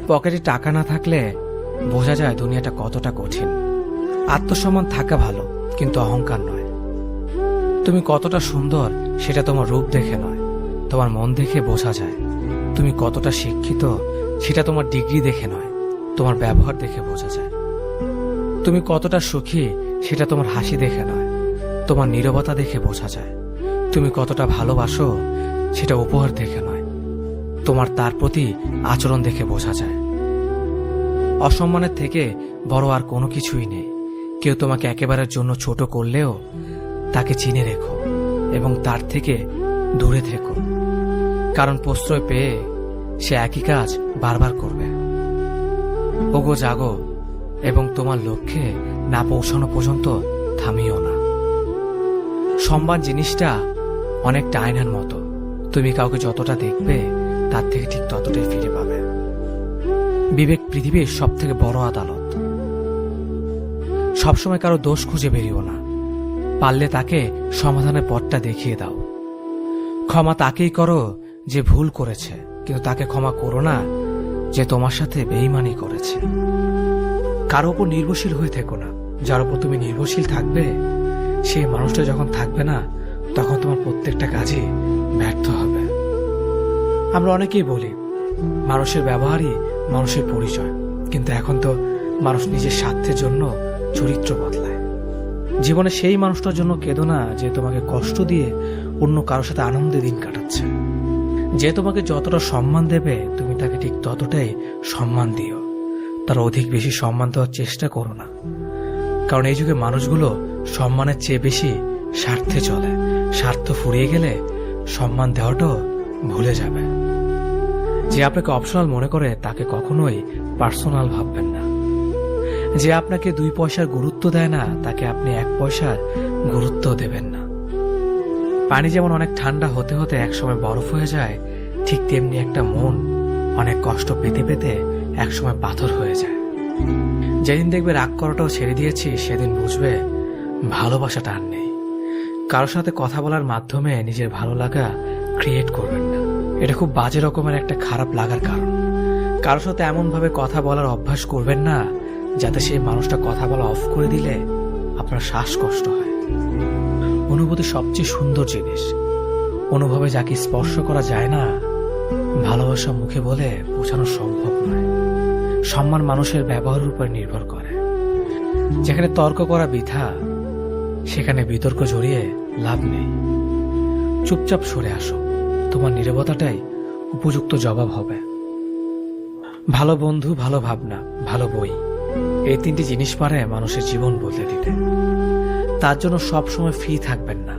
পকেটে টাকা না থাকলে বোঝা যায় দুনিয়াটা কতটা কঠিন। আত্মসম্মান থাকা ভালো, কিন্তু অহংকার নয়। তুমি কতটা সুন্দর সেটা তোমার রূপ দেখে নয়, তোমার মন দেখে বোঝা যায়। তুমি কতটা শিক্ষিত সেটা তোমার ডিগ্রি দেখে নয়, তোমার ব্যবহার দেখে বোঝা যায়। তুমি কতটা সুখী সেটা তোমার হাসি দেখে নয়, তোমার নীরবতা দেখে বোঝা যায়। তুমি কতটা ভালোবাসো সেটা উপহার দেখে নয়, তোমার তার প্রতি আচরণ দেখে বোঝা যায়। অসম্মানের থেকে বড় আর কোনো কিছুই নেই। কেউ তোমাকে একেবারের জন্য ছোট করলেও তাকে চিনে রেখো এবং তার থেকে দূরে থেকো, কারণ প্রশ্রয় পেয়ে সে একই কাজ বারবার করবে। ওগো জাগো এবং তোমার লক্ষ্যে না পৌঁছানো পর্যন্ত থামিও না। সম্মান জিনিসটা অনেকটা আয়নার মতো, তুমি কাউকে যতটা দেখবে তার থেকে ঠিক ততটাই ফিরে পাবে। বিবেক পৃথিবীর সব থেকে বড় আদালত। সবসময় কারো দোষ খুঁজে বেরিও না, পারলে তাকে সমাধানের পথটা দেখিয়ে দাও। ক্ষমা তাকেই করো যে ভুল করেছে, কিন্তু তাকে ক্ষমা করো না যে তোমার সাথে বেঈমানি করেছে। কারো উপর নির্ভরশীল হয়ে থেকো না, যার উপর তুমি নির্ভরশীল থাকবে সেই মানুষটা যখন থাকবে না তখন তোমার প্রত্যেকটা কাজে ব্যর্থ হবে। আমরা অনেকেই বলি মানুষের ব্যবহারই মানুষের পরিচয়, কিন্তু এখন তো মানুষ নিজের স্বার্থের জন্য চরিত্র বদলায়। জীবনে সেই মানুষটার জন্য কেঁদো না যে তোমাকে কষ্ট দিয়ে অন্য কারোর সাথে আনন্দে দিন কাটাচ্ছে। যে তোমাকে যতটা সম্মান দেবে তুমি তাকে ঠিক ততটাই সম্মান দিও, তার অধিক বেশি সম্মান দেওয়ার চেষ্টা করো না, কারণ এই যুগে মানুষগুলো সম্মানের চেয়ে বেশি স্বার্থে চলে। স্বার্থ ফুরিয়ে গেলে সম্মান দেওয়াটাও ভুলে যাবে। যে আপনাকে অপশনাল মনে করে তাকে কখনোই পার্সোনাল ভাববেন না। যে আপনাকে 2 পয়সার গুরুত্ব দেয় না তাকে আপনি 1 পয়সার গুরুত্ব দেবেন না। পানি যেমন অনেক ঠান্ডা হতে হতে একসময় বরফ হয়ে যায়, ঠিক তেমনি একটা মন অনেক কষ্ট পেতে পেতে একসময় পাথর হয়ে যায়। যেদিন দেখবে রাগ করাটাও ছেড়ে দিয়েছি সেদিন বুঝবে ভালোবাসাটা আর নেই। কারোর সাথে কথা বলার মাধ্যমে নিজের ভালো লাগা ক্রিয়েট করবেন না, এটা খুব বাজে রকমের একটা খারাপ লাগার কারণ। কারোর সাথে এমন ভাবে কথা বলার অভ্যাস করবেন না যাতে সেই মানুষটা কথা বলা অফ করে দিলে আপনার শ্বাসকষ্ট হয়। অনুভূতি সবচেয়ে সুন্দর জিনিস। অনুভবে যাকে স্পর্শ করা যায় না, ভালোবাসা মুখে বলে বোঝানো সম্ভব নয়। সম্মান মানুষের ব্যবহারের উপর নির্ভর করে। যেখানে তর্ক করা বৃথা সেখানে বিতর্ক জড়িয়ে লাভ নেই। চুপচাপ সরে আসো, তোমার নীরবতাটাই উপযুক্ত জবাব হবে। ভালো বন্ধু, ভালো ভাবনা, ভালো বই, এই 3টি জিনিস পারে মানুষের জীবন বদলে দিতে। তার জন্য সবসময় ফ্রি থাকবেন না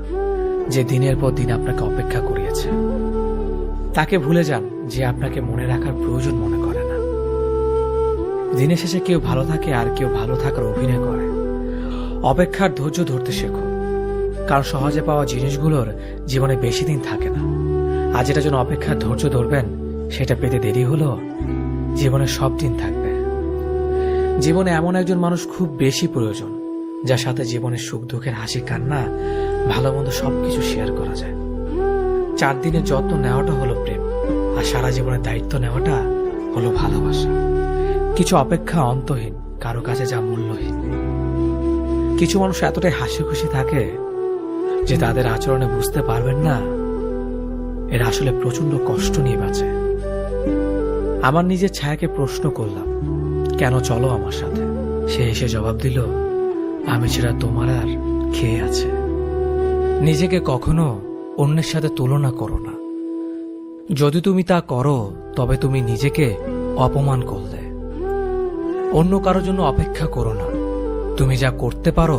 যে দিনের পর দিন আপনাকে অপেক্ষা করিয়েছে। তাকে ভুলে যান যে আপনাকে মনে রাখার প্রয়োজন মনে করে না। দিনের শেষে কেউ ভালো থাকে আর কেউ ভালো থাকার অভিনয় করে। অপেক্ষার ধৈর্য ধরতে শেখো, কারণ সহজে পাওয়া জিনিসগুলোর জীবনে বেশি দিন থাকে না। আর যেটার জন্য অপেক্ষার ধৈর্য ধরবেন সেটা পেতে দেরি হলো জীবনে সব দিন থাকবে। জীবনে এমন একজন মানুষ খুব বেশি প্রয়োজন যার সাথে জীবনের সুখ দুঃখের হাসি কান্না ভালো মন্দ সবকিছু শেয়ার করা যায়। 4 দিনের যত্ন নেওয়াটা হলো প্রেম, আর সারা জীবনের দায়িত্ব নেওয়াটা হলো ভালোবাসা। কিছু অপেক্ষা অন্তহীন, কারো কাছে যা মূল্যহীন। কিছু মানুষ এতটাই হাসি খুশি থাকে যে তাদের আচরণে বুঝতে পারবেন না এরা আসলে প্রচন্ড কষ্ট নিয়ে বাঁচে। আমার নিজের ছায়াকে প্রশ্ন করলাম, কেন চলো আমার সাথে? সে এসে জবাব দিল, আমি ছাড়া তোমার আর খেয়ে আছে। নিজেকে কখনো অন্যের সাথে তুলনা করো না। যদি তুমি তা করো তবে তুমি নিজেকে অপমান করলে। অন্য কারোর জন্য অপেক্ষা করো না। তুমি যা করতে পারো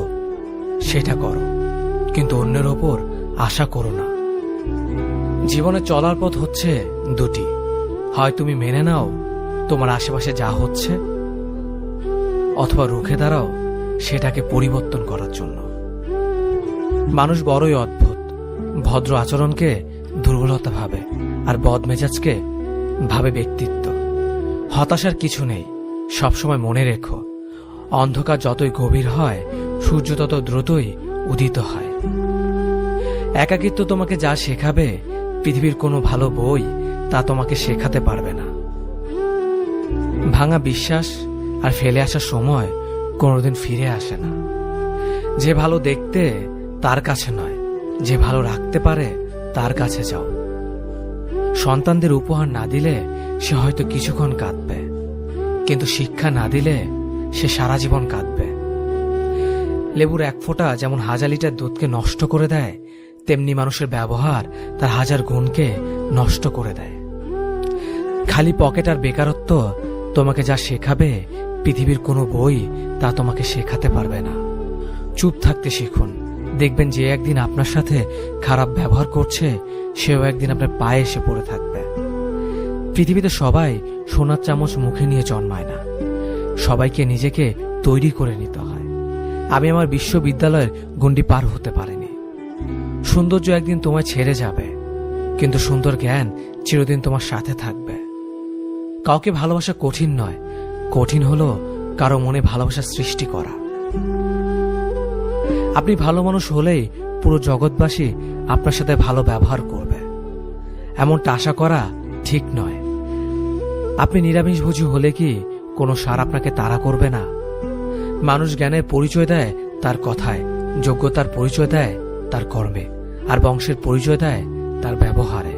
সেটা করো, কিন্তু অন্যের ওপর আশা করো না। জীবনে চলার পথ হচ্ছে 2টি, হয় তুমি মেনে নাও তোমার আশেপাশে যা হচ্ছে, অথবা রুখে দাঁড়াও সেটাকে পরিবর্তন করার জন্য। মানুষ বড়ই অদ্ভুত। ভদ্র আচরণকে দুর্বলতা ভাবে আর বদমেজাজকে ভাবে ব্যক্তিত্ব। হতাশার কিছু নেই, সবসময় মনে রেখো অন্ধকার যতই গভীর হয় সূর্য তত দ্রুতই উদিত হয়। একাকিত্ব তোমাকে যা শেখাবে পৃথিবীর কোনো ভালো বই তা তোমাকে শেখাতে পারবে না। ভাঙা বিশ্বাস আর ফেলে আসার সময় কোনোদিন ফিরে আসে না। যে ভালো দেখতে তার কাছে নয়, যে ভালো রাখতে পারে তার কাছে যাও। সন্তানদের উপহার না দিলে সে হয়তো কিছুক্ষণ কাঁদবে, কিন্তু শিক্ষা না দিলে সে সারা জীবন কাঁদবে। লেবুর এক ফোঁটা যেমন 1000 লিটার দুধকে নষ্ট করে দেয়, তেমনি মানুষের ব্যবহার তার 1000 গুণকে নষ্ট করে দেয়। খালি পকেট আর বেকারত্ব তোমাকে যা শেখাবে, পৃথিবীর কোনো বই তা তোমাকে শেখাতে পারবে না। চুপ থাকতে শিখুন, দেখবেন যে একদিন আপনার সাথে খারাপ ব্যবহার করছে, সেও একদিন আপনার পায়ে এসে পড়ে থাকবে। পৃথিবীতে সবাই সোনার চামচ মুখে নিয়ে জন্মায় না, সবাইকে নিজেকে তৈরি করে নিতে হয়। আমি আমার বিশ্ববিদ্যালয়ের গণ্ডি পার হতে পারিনি। সৌন্দর্য একদিন তোমায় ছেড়ে যাবে, কিন্তু সুন্দর জ্ঞান চিরদিন তোমার সাথে থাকবে। কাউকে ভালোবাসা কঠিন নয়, কঠিন হলো কারো মনে ভালোবাসা সৃষ্টি করা। আপনি ভালো মানুষ হলেই পুরো জগৎবাসী আপনার সাথে ভালো ব্যবহার করবে, এমনটা আশা করা ঠিক নয়। আপনি নিরামিষভোজী হলে কি কোনো সার আপনাকে তাড়া করবে না? মানুষ জ্ঞানের পরিচয় দেয় তার কথায়, যোগ্যতার পরিচয় দেয় তার কর্মে, আর বংশের পরিচয় দেয় তার ব্যবহারে।